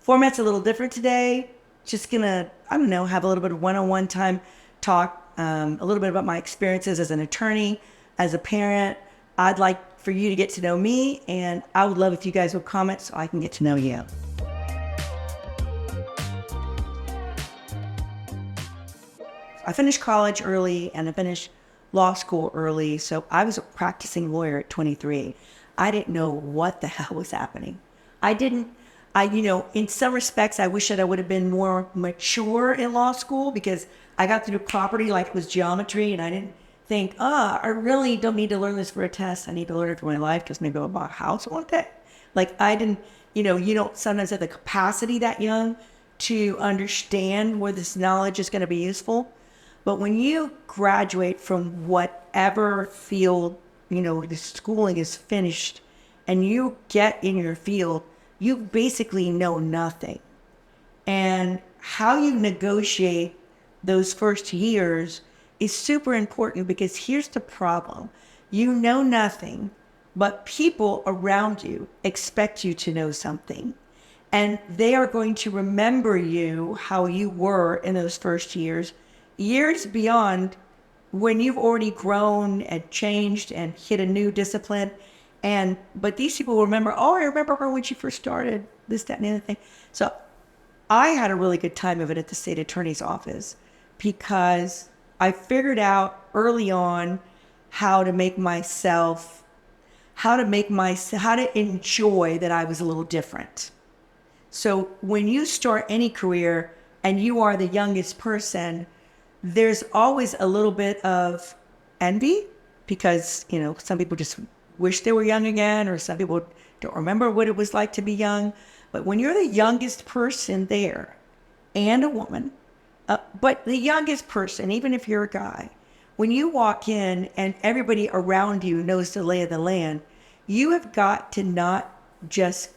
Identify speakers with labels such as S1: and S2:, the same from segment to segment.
S1: Format's a little different today. Just gonna, I don't know, have a little bit of one-on-one time, talk a little bit about my experiences as an attorney, as a parent. I'd like for you to get to know me, and I would love if you guys would comment so I can get to know you. I finished college early and I finished law school early, so I was a practicing lawyer at 23. I didn't know what the hell was happening. I didn't, in some respects, I wish that I would have been more mature in law school because I got through property like it was geometry, and I didn't think, I really don't need to learn this for a test. I need to learn it for my life because maybe I'll buy a house one day. Like I didn't, you don't sometimes have the capacity that young to understand where this knowledge is going to be useful. But when you graduate from whatever field, the schooling is finished and you get in your field, you basically know nothing. And how you negotiate those first years is super important because here's the problem. You know nothing, but people around you expect you to know something. And they are going to remember you how you were in those first years beyond when you've already grown and changed and hit a new discipline. But these people will remember, I remember her when she first started, this, that, and the other thing. So I had a really good time of it at the state attorney's office because I figured out early on how to enjoy that I was a little different. So when you start any career and you are the youngest person, there's always a little bit of envy because, some people just wish they were young again, or some people don't remember what it was like to be young. But when you're the youngest person there, and a woman, but the youngest person, even if you're a guy, when you walk in and everybody around you knows the lay of the land, you have got to not just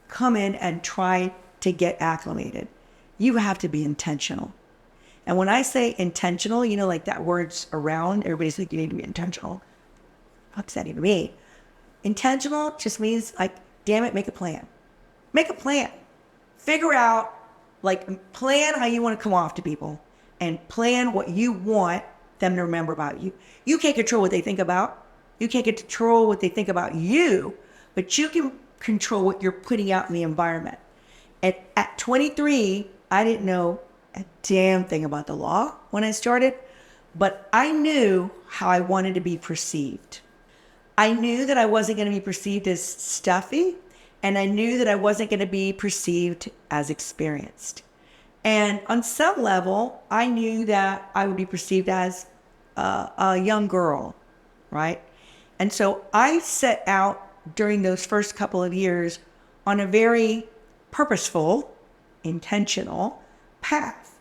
S1: come in and try to get acclimated. You have to be intentional. And when I say intentional, like that word's around, everybody's like, you need to be intentional. What's that even mean? Intentional just means like, damn it, make a plan. Make a plan. Figure out, plan how you want to come off to people and plan what you want them to remember about you. You can't control what they think about. You can't control what they think about you, but you can control what you're putting out in the environment. And at 23, I didn't know a damn thing about the law when I started, but I knew how I wanted to be perceived. I knew that I wasn't going to be perceived as stuffy, and I knew that I wasn't going to be perceived as experienced. And on some level, I knew that I would be perceived as a young girl, right? And so I set out during those first couple of years on a very purposeful, intentional path.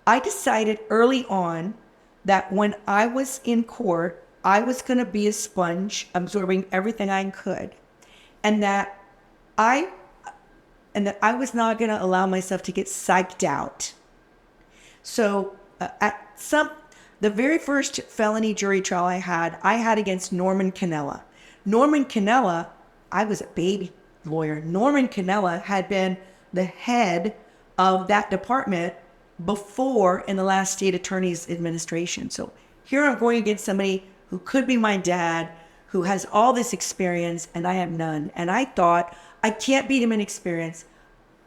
S1: I decided early on that when I was in court, I was going to be a sponge, absorbing everything I could, and that I was not going to allow myself to get psyched out. So the very first felony jury trial I had against Norman Cannella. Norman Cannella, I was a baby lawyer. Norman Cannella had been the head of that department before in the last state attorney's administration. So here I'm going against somebody who could be my dad, who has all this experience, and I have none. And I thought, I can't beat him in experience.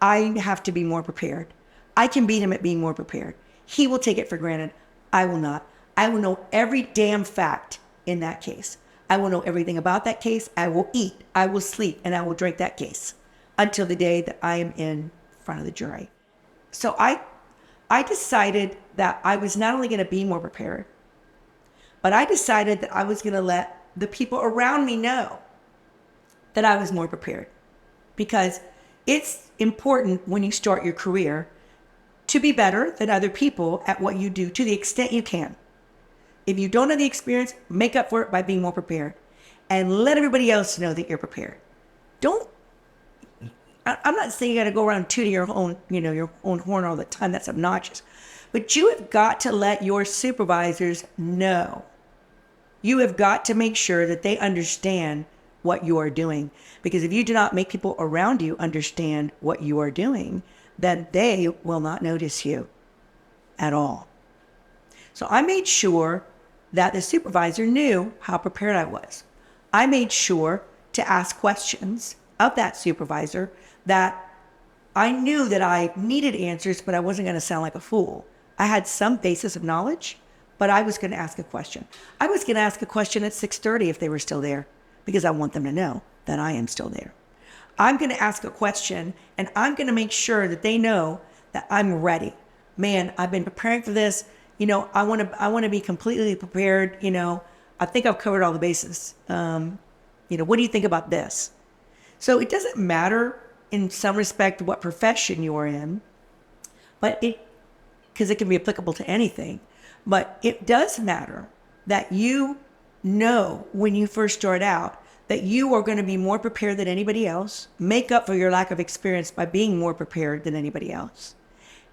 S1: I have to be more prepared. I can beat him at being more prepared. He will take it for granted. I will not. I will know every damn fact in that case. I will know everything about that case. I will eat, I will sleep, and I will drink that case until the day that I am in front of the jury. So I decided that I was not only going to be more prepared, but I decided that I was going to let the people around me know that I was more prepared. Because it's important when you start your career to be better than other people at what you do to the extent you can. If you don't have the experience, make up for it by being more prepared. And let everybody else know that you're prepared. I'm not saying you got to go around tooting your own horn all the time. That's obnoxious. But you have got to let your supervisors know. You have got to make sure that they understand what you are doing. Because if you do not make people around you understand what you are doing, then they will not notice you at all. So I made sure that the supervisor knew how prepared I was. I made sure to ask questions of that supervisor that I knew that I needed answers, but I wasn't going to sound like a fool. I had some basis of knowledge, but I was going to ask a question. I was going to ask a question at 6:30 if they were still there, because I want them to know that I am still there. I'm going to ask a question, and I'm going to make sure that they know that I'm ready. Man, I've been preparing for this. I want to be completely prepared. I think I've covered all the bases. What do you think about this? So it doesn't matter in some respect what profession you are in, but because it can be applicable to anything, but it does matter that you know when you first start out that you are going to be more prepared than anybody else, make up for your lack of experience by being more prepared than anybody else,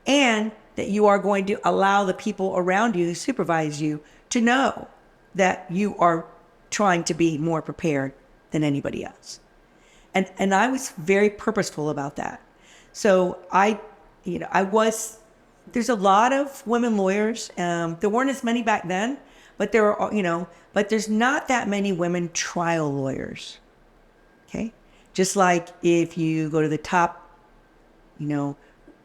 S1: and that you are going to allow the people around you who supervise you to know that you are trying to be more prepared than anybody else. And I was very purposeful about that. So there's a lot of women lawyers. There weren't as many back then, but but there's not that many women trial lawyers. Okay. Just like if you go to the top,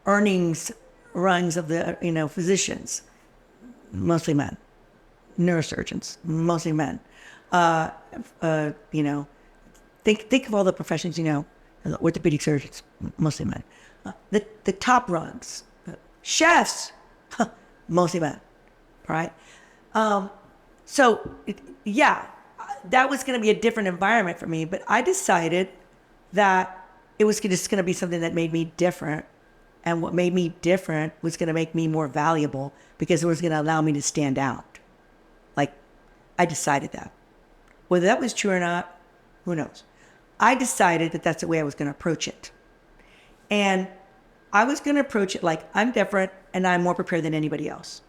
S1: earnings rungs of the, physicians, mostly men, neurosurgeons, mostly men, Think of all the professions, orthopedic surgeons, mostly men. The top rungs, chefs, mostly men, right? That was going to be a different environment for me, but I decided that it was just going to be something that made me different. And what made me different was going to make me more valuable because it was going to allow me to stand out. Like, I decided that. Whether that was true or not, who knows? I decided that that's the way I was going to approach it. And I was going to approach it like I'm different and I'm more prepared than anybody else.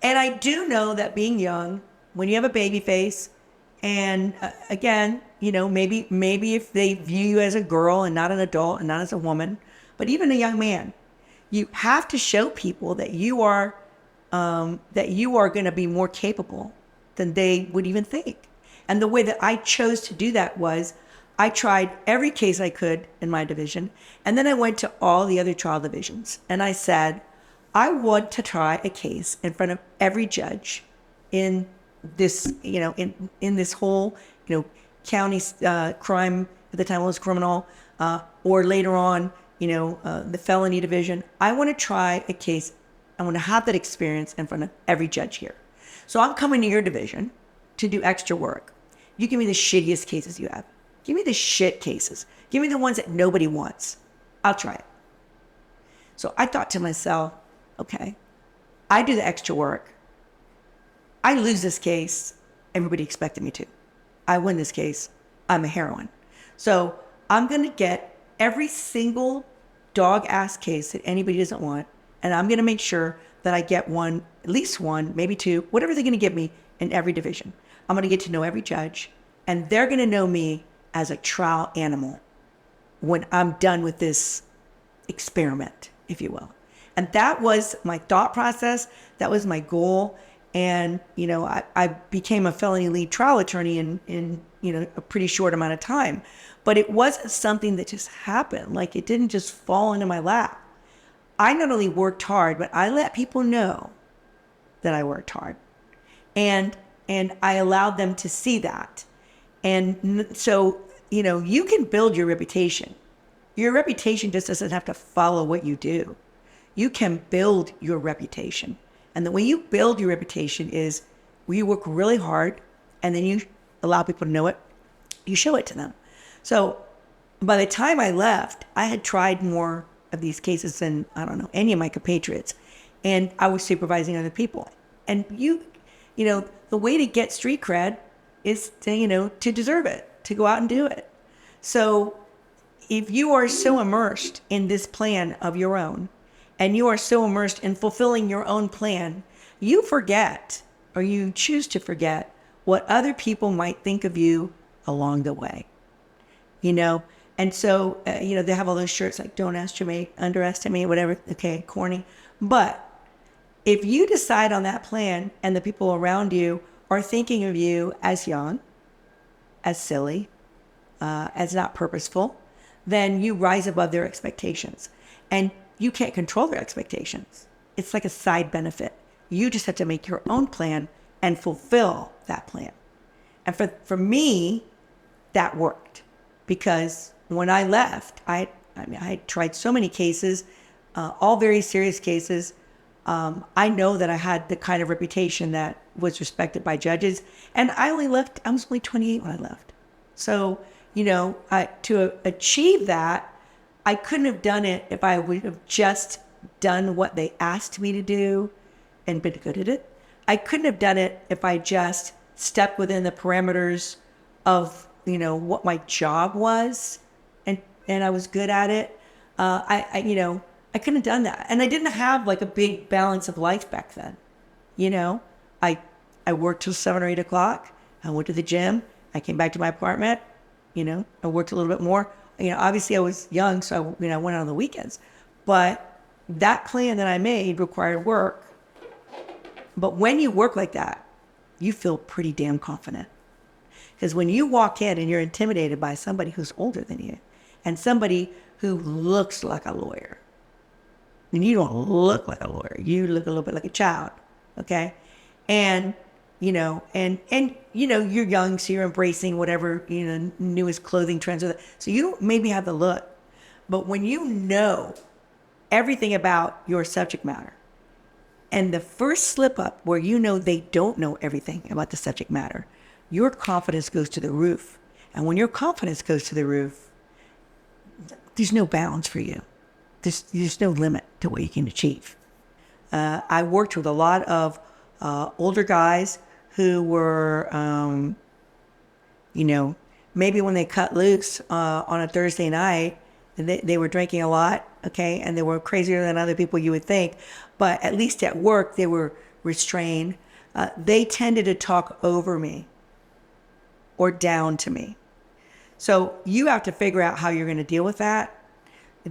S1: And I do know that being young, when you have a baby face, and again, maybe if they view you as a girl and not an adult and not as a woman, but even a young man, you have to show people that you are going to be more capable than they would even think. And the way that I chose to do that was I tried every case I could in my division, and then I went to all the other trial divisions, and I said, I want to try a case in front of every judge in this, in this whole, county crime, at the time it was criminal, or later on, the felony division. I want to try a case. I want to have that experience in front of every judge here. So I'm coming to your division to do extra work. You give me the shittiest cases you have. Give me the shit cases. Give me the ones that nobody wants. I'll try it. So I thought to myself, okay, I do the extra work. I lose this case. Everybody expected me to. I win this case. I'm a heroine. So I'm going to get every single dog-ass case that anybody doesn't want, and I'm going to make sure that I get one, at least one, maybe two, whatever they're going to give me in every division. I'm going to get to know every judge, and they're going to know me as a trial animal when I'm done with this experiment, if you will. And that was my thought process. That was my goal. And, I became a felony lead trial attorney in a pretty short amount of time. But it wasn't something that just happened. Like, it didn't just fall into my lap. I not only worked hard, but I let people know that I worked hard. And I allowed them to see that. And so, you can build your reputation. Your reputation just doesn't have to follow what you do. You can build your reputation. And the way you build your reputation is you work really hard and then you allow people to know it. You show it to them. So by the time I left, I had tried more of these cases than, any of my compatriots. And I was supervising other people. And the way to get street cred is to deserve it, to go out and do it. So if you are so immersed in this plan of your own, and you are so immersed in fulfilling your own plan, you forget, or you choose to forget, what other people might think of you along the way, you know? And so, they have all those shirts like don't underestimate, whatever. Okay, corny. But if you decide on that plan and the people around you are thinking of you as young, as silly, as not purposeful, then you rise above their expectations. And you can't control their expectations. It's like a side benefit. You just have to make your own plan and fulfill that plan. And for me, that worked, because when I left, I had tried so many cases, all very serious cases. I know that I had the kind of reputation that was respected by judges, and I was only 28 when I left. So, to achieve that, I couldn't have done it if I would have just done what they asked me to do and been good at it. I couldn't have done it if I just stepped within the parameters of, what my job was, and I was good at it. I couldn't have done that. And I didn't have like a big balance of life back then. I worked till 7 or 8 o'clock. I went to the gym. I came back to my apartment. I worked a little bit more. Obviously I was young, so I went out on the weekends. But that plan that I made required work. But when you work like that, you feel pretty damn confident. Because when you walk in and you're intimidated by somebody who's older than you and somebody who looks like a lawyer, and you don't look like a lawyer, you look a little bit like a child, okay? And, you're young, so you're embracing whatever, newest clothing trends. So you don't maybe have the look. But when you know everything about your subject matter, and the first slip up where they don't know everything about the subject matter, your confidence goes to the roof. And when your confidence goes to the roof, there's no bounds for you. There's no limit to what you can achieve. I worked with a lot of older guys who were, maybe when they cut loose on a Thursday night, they were drinking a lot, okay, and they were crazier than other people you would think. But at least at work, they were restrained. They tended to talk over me or down to me. So you have to figure out how you're going to deal with that.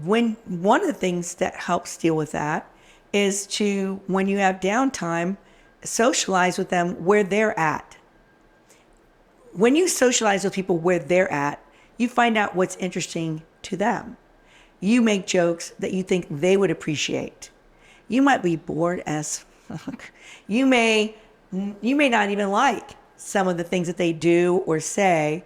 S1: One of the things that helps deal with that is to, when you have downtime, socialize with them where they're at. When you socialize with people where they're at, you find out what's interesting to them. You make jokes that you think they would appreciate. You might be bored as fuck. You may not even like some of the things that they do or say,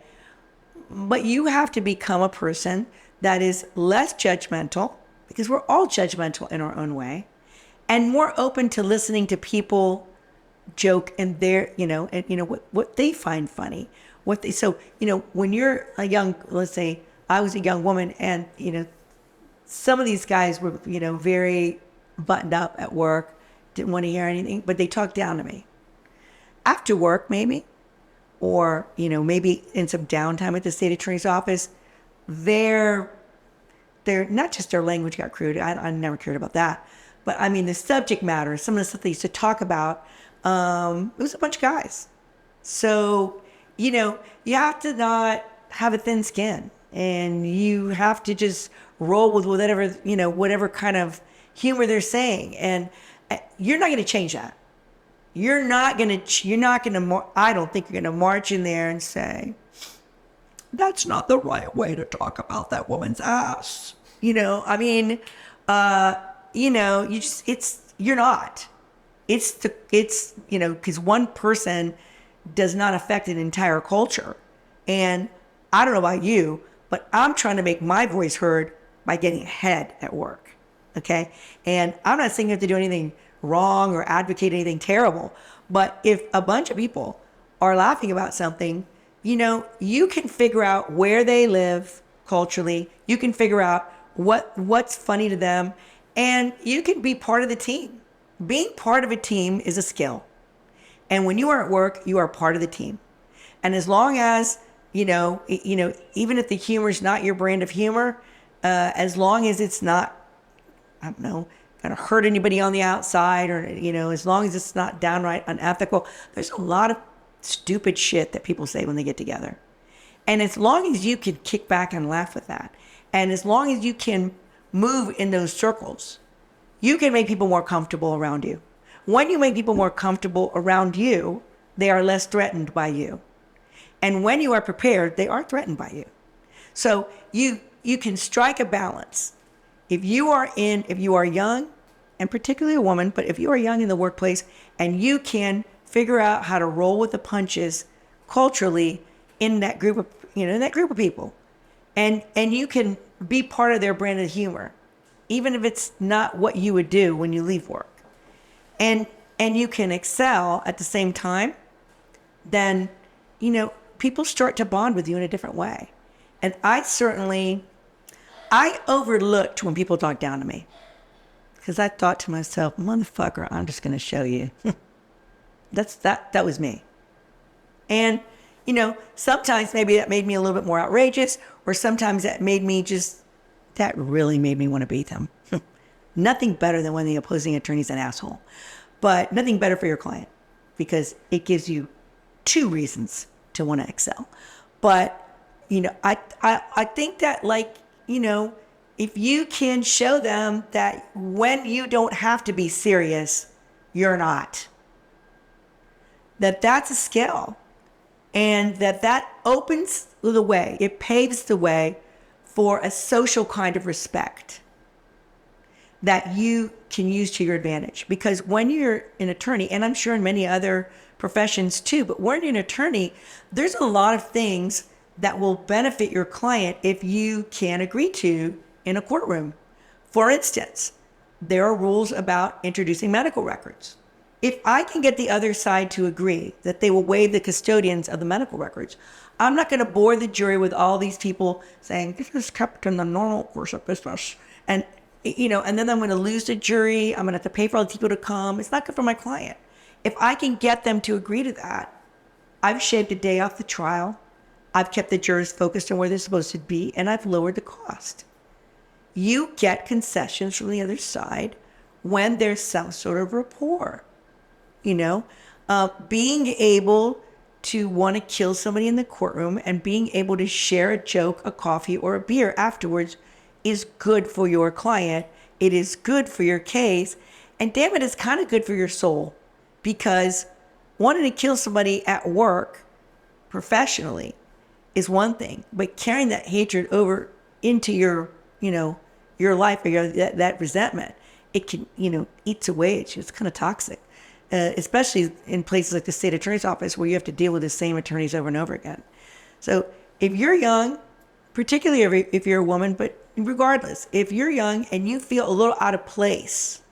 S1: but you have to become a person that is less judgmental, because we're all judgmental in our own way, and more open to listening to people joke and their, what they find funny. When you're a young, let's say I was a young woman, and, some of these guys were, very buttoned up at work, didn't want to hear anything, but they talked down to me. After work, maybe, or, maybe in some downtime at the state attorney's office, they're not just their language got crude. I never cared about that. But I mean, the subject matter, some of the stuff they used to talk about, it was a bunch of guys. So, you have to not have a thin skin, and you have to just roll with whatever kind of humor they're saying. And you're not going to change that. I don't think you're going to march in there and say, that's not the right way to talk about that woman's ass. You're not. Because one person does not affect an entire culture. And I don't know about you, but I'm trying to make my voice heard by getting ahead at work. Okay. And I'm not saying you have to do anything wrong or advocate anything terrible. But if a bunch of people are laughing about something, you can figure out where they live culturally. You can figure out what's funny to them, and you can be part of the team. Being part of a team is a skill. And when you are at work, you are part of the team. And as long as, even if the humor is not your brand of humor, as long as it's not, going to hurt anybody on the outside, or, as long as it's not downright unethical, there's a lot of stupid shit that people say when they get together. And as long as you can kick back and laugh with that, and as long as you can move in those circles, you can make people more comfortable around you. When you make people more comfortable around you, they are less threatened by you. And when you are prepared, they are threatened by you. So you can strike a balance. If you are young, and particularly a woman, but if you are young in the workplace and you can figure out how to roll with the punches culturally in that group of people, and you can be part of their brand of humor, even if it's not what you would do when you leave work, and you can excel at the same time, then people start to bond with you in a different way. And I overlooked when people talked down to me, because I thought to myself, motherfucker, I'm just going to show you. That was me. And, sometimes maybe that made me a little bit more outrageous, or sometimes that really made me want to beat them. Nothing better than when the opposing attorney's an asshole, but nothing better for your client, because it gives you two reasons to want to excel. But, I think that, if you can show them that when you don't have to be serious, you're not, that's a skill, and that opens the way, it paves the way for a social kind of respect that you can use to your advantage. Because when you're an attorney, and I'm sure in many other professions too, but when you're an attorney, there's a lot of things that will benefit your client if you can agree to in a courtroom. For instance, there are rules about introducing medical records. If I can get the other side to agree that they will waive the custodians of the medical records, I'm not going to bore the jury with all these people saying, this is kept in the normal course of business. And then I'm going to lose the jury. I'm going to have to pay for all the people to come. It's not good for my client. If I can get them to agree to that, I've shaved a day off the trial. I've kept the jurors focused on where they're supposed to be, and I've lowered the cost. You get concessions from the other side when there's some sort of rapport. Being able to want to kill somebody in the courtroom and being able to share a joke, a coffee, or a beer afterwards is good for your client. It is good for your case. And damn it, it's kind of good for your soul, because wanting to kill somebody at work professionally is one thing, but carrying that hatred over into your life, or that resentment, it can, eats away at you. It's kind of toxic. Especially in places like the state attorney's office, where you have to deal with the same attorneys over and over again. So if you're young, particularly if you're a woman, but regardless, if you're young and you feel a little out of place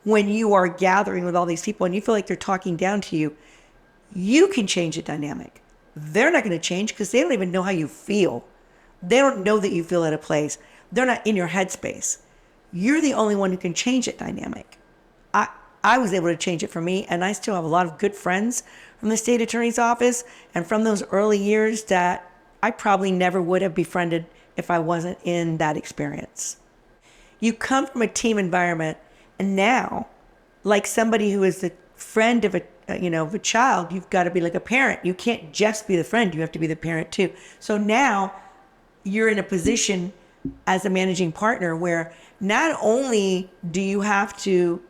S1: when you are gathering with all these people and you feel like they're talking down to you, you can change the dynamic. They're not going to change because they don't even know how you feel. They don't know that you feel out of place. They're not in your headspace. You're the only one who can change that dynamic. I was able to change it for me, and I still have a lot of good friends from the state attorney's office and from those early years that I probably never would have befriended if I wasn't in that experience. You come from a team environment, and now, like somebody who is the friend of a child, you've got to be like a parent. You can't just be the friend, you have to be the parent too. So now you're in a position as a managing partner where not only do you have to,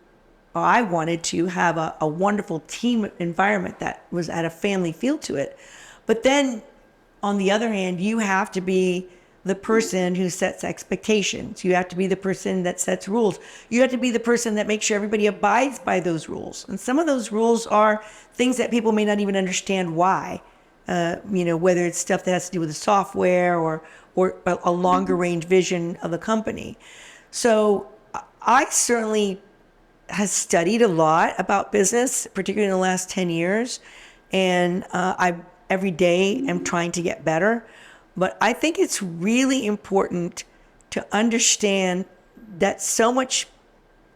S1: I wanted to have a wonderful team environment that was at a family feel to it, but then on the other hand, you have to be the person who sets expectations. You have to be the person that sets rules. You have to be the person that makes sure everybody abides by those rules. And some of those rules are things that people may not even understand why. Whether it's stuff that has to do with the software or a longer range vision of the company. So I certainly has studied a lot about business, particularly in the last 10 years. And I every day am trying to get better. But I think it's really important to understand that so much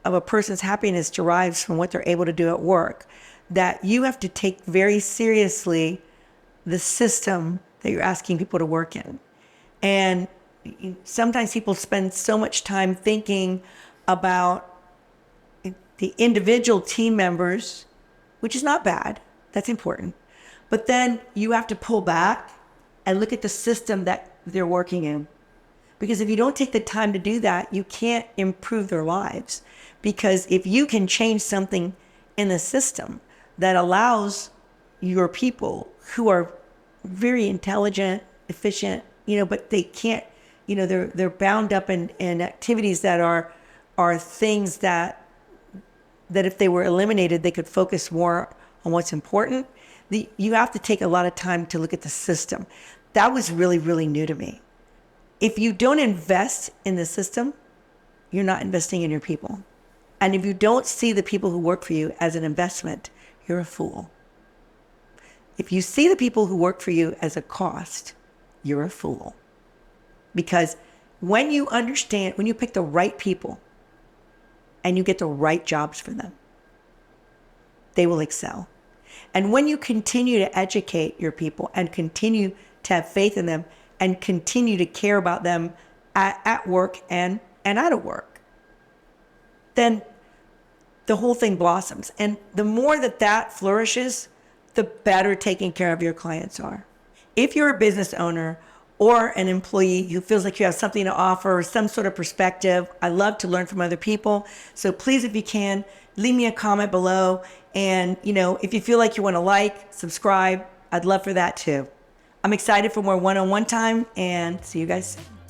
S1: of a person's happiness derives from what they're able to do at work, that you have to take very seriously the system that you're asking people to work in. And sometimes people spend so much time thinking about the individual team members, which is not bad. That's important. But then you have to pull back and look at the system that they're working in. Because if you don't take the time to do that, you can't improve their lives. Because if you can change something in the system that allows your people who are very intelligent, efficient, but they can't, they're bound up in activities that are things that if they were eliminated, they could focus more on what's important. You have to take a lot of time to look at the system. That was really, really new to me. If you don't invest in the system, you're not investing in your people. And if you don't see the people who work for you as an investment, you're a fool. If you see the people who work for you as a cost, you're a fool. Because when you pick the right people and you get the right jobs for them, they will excel. And when you continue to educate your people and continue to have faith in them and continue to care about them at work and out of work, then the whole thing blossoms. And the more that flourishes, the better taken care of your clients are. If you're a business owner or an employee who feels like you have something to offer or some sort of perspective, I love to learn from other people. So please, if you can, leave me a comment below. And, if you feel like you want to subscribe, I'd love for that too. I'm excited for more one-on-one time, and see you guys soon.